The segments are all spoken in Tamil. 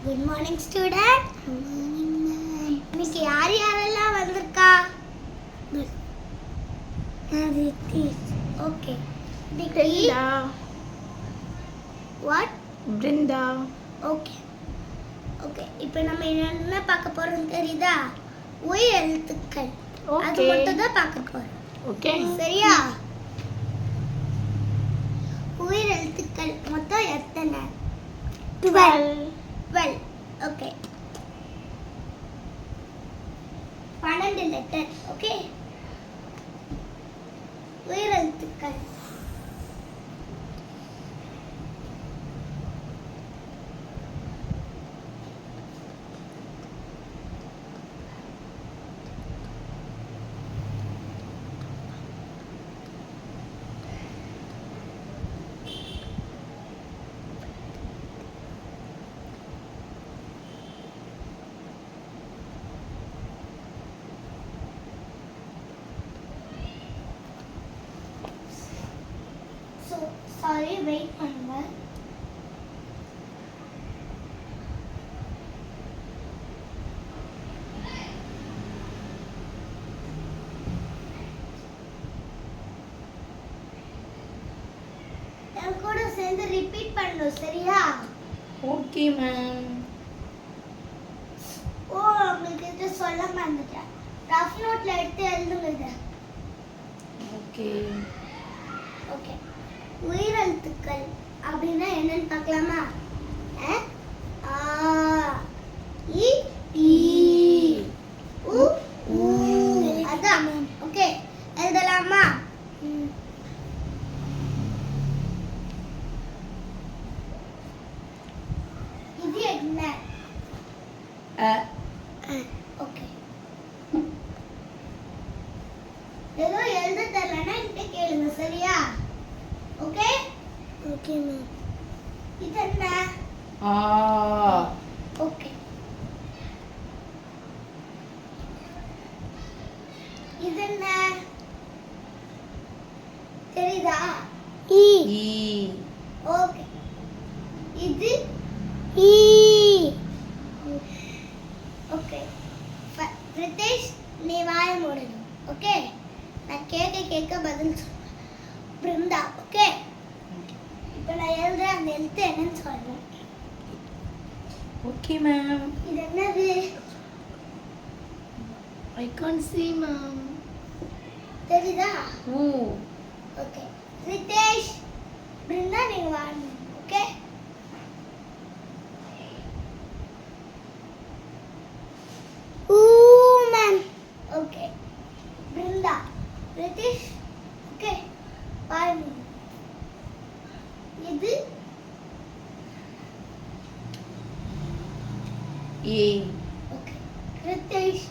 Good morning, student. Good morning, ma'am. இன்னைக்கு யாரெல்லாம் வந்திருக்கா? Ritesh. Okay. Brinda. What? Brinda. Okay. Okay. இப்போ நம்ம என்ன பார்க்க போறோம் தெரியுதா? உயிர் எழுத்துக்கள். அது Okay. மட்டும் தான் பார்க்க போறோம். Okay. சரியா? உயிர் எழுத்துக்கள் மொத்தம் எத்தனை? 12. 12. Okay. 12 லெட்டர். Okay. உயிர் எழுத்துக்கள். Sorry, wait பண்ணுங்க. என் கூட சேர்ந்து ரிப்பீட் பண்ணணும் சரியா? Okay, ma'am. ஓ உங்களுக்கு இது சொல்ல மறந்துட்டேன். ரஃப் நோட்ல எடுத்து எழுதுங்க இத. Okay. ஓகே. உயிரெழுத்துக்கள் அப்படின்னா என்னன்னு பார்க்கலாமா? ஆ இ ஈ உ ஊ அதான். ஓகே எழுதலாமா? இது என்ன? ஓகே. ஏதோ எழுத தெரியலன்னா என்கிட்ட கேளுங்க சரியா? ஓகே? Okay ma'am. இது என்ன? ஓகே. இது என்ன? தெரியுதா? ஈ. ஓகே. இது ஈ. ஓகே. ரிதேஷ் நீ வாய மூடணும். ஓகே? நான் கேட்க பதில் சொல்றேன். பிருந்தா. ஓகே? இப்போ நான் எழுதுறேன் அந்த எழுத்து என்னன்னு சொல்றேன். Okay, ma'am. இது என்னது? I can't see, ma'am. தெரியுதா? Ooh. ஓகே. ரிதேஷ் பிருந்தா நீங்க வாங்க. Okay? Ma'am. Okay. Brinda Ritesh okay பாருங்க. இது A. Okay. Ritesh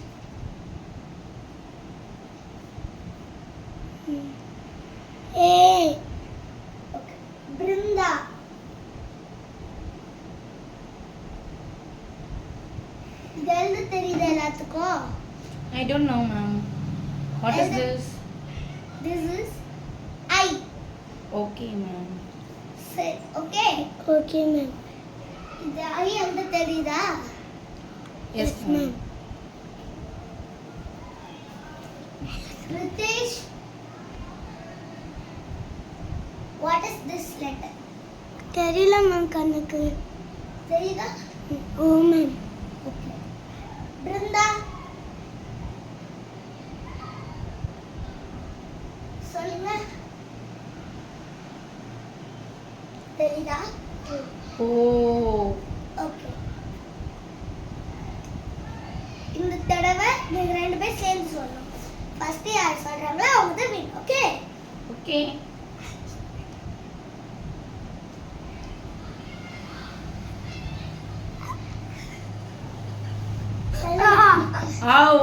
A. Okay. Brinda இது எழுத தெரியுது எல்லாத்துக்கும்? I don't know, ma'am. What is this? This is I. Okay, ma'am. சரி ஓகே. Okay ma'am. இது ஐ எழுத தெரியுதா? Yes, ma'am. Ritesh, what is this letter? தெரியல மேம் கண்ணுக்கு. தெரியுதா? ஓ மேம். ஓகே. பிருந்தா சொல்லுங்க. தெரியுதா? Oh. ஓகே. இந்த தடவை நீங்க ரெண்டு பேரும் சேர்ந்து சொல்லணும். ஃபர்ஸ்ட் யார் சொல்றாங்களோ அவங்க தான் win. Okay? Okay. Ow.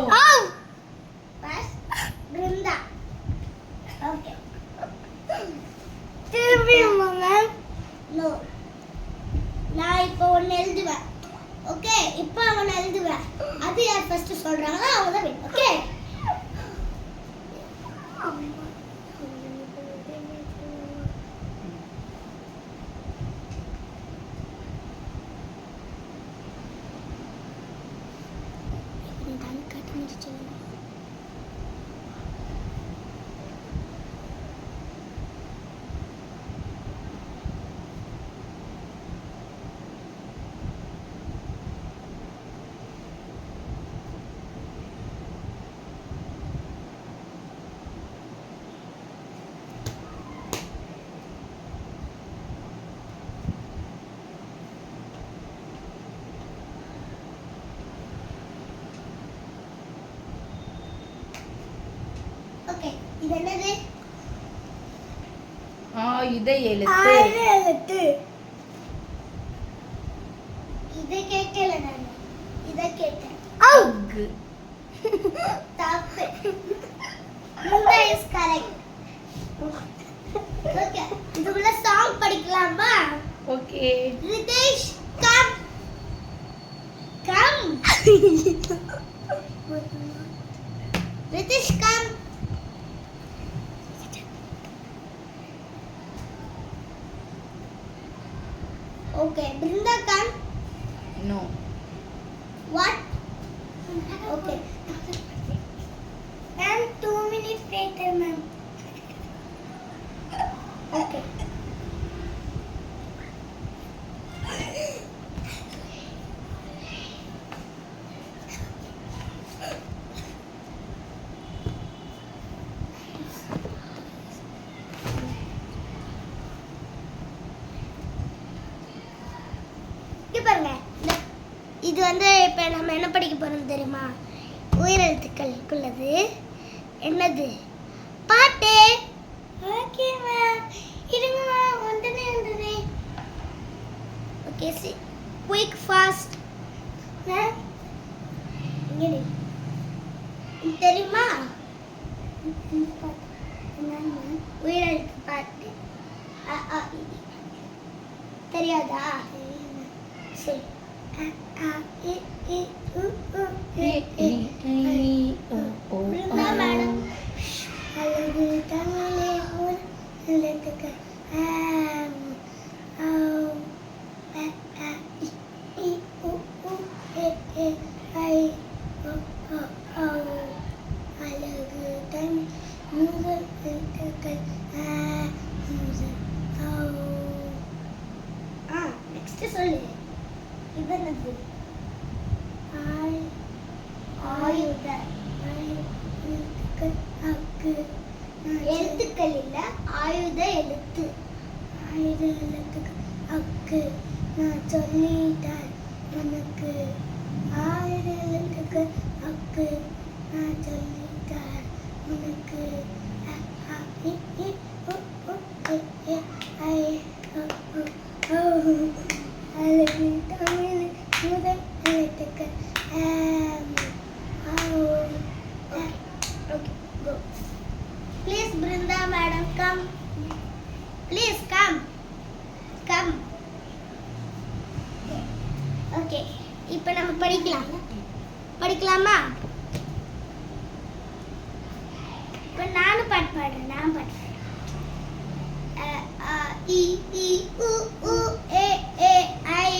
First Brinda. Okay. திரும்பியுமா மேம்? நோ. நான் இப்போ ஒன்னு எழுதுவேன். ஓகே? இப்போ அவன் எழுதுவேன். அது யார் ஃபர்ஸ்ட் சொல்றாங்களோ அவங்க தான் வின். ஓகே? இது என்னது? ஆயுத எழுத்து. ஆயுத எழுத்து. இதை கேட்கல நான். இதை கேட்டேன். அக்கு. தப்பு. Brinda is correct. Okay. இதுக்குள்ள சாங் படிக்கலாமா? Okay. Ritesh, come. Come. Ritesh, come. Okay, Brinda, come. No. What? Okay. Ma'am, 2 minutes later, ma'am. Okay. இங்க பாருங்க. இது வந்து இப்ப நம்ம என்ன படிக்க போறோம் தெரியுமா? உயிரெழுத்துக்களுக்குள்ளது என்னது? பாட்டு. ஓகேவா? இருங்கம்மா, உடனே வந்துடுறே. Okay, see quick fast. இங்கே தெரியுமா? உயிரெழுத்து பாட்டு. தெரியாதா? சரி. Brinda madam. அழகு தமிழே உன் எழுத்துக்கள். அழகு தமிழ் முதல் எழுத்துக்கள். நெக்ஸ்ட் சொல்லு. இது என்னது? ஆயுத எழுத்துக்கள். அக்கு. எழுத்துக்கள் இல்ல, ஆயுத எழுத்து. ஆயுத எழுத்துக்கள். அக்கு. நான் சொல்லிட்டேன் உனக்கு. ஆயுத எழுத்துக்கள். அக்கு. நான் சொல்லிட்டேன் உனக்கு. அழகு தமிழ் முதல் எழுத்துக்கள். Okay, go. Please, Brinda madam, come. Please come. Come. Okay. இப்போ நம்ம படிக்கலாமா? இப்போ நானும் பாட்டு பாடுறேன். நான் பாட்டு பாடுறேன். இ உ உ ஏ ஏ ஐ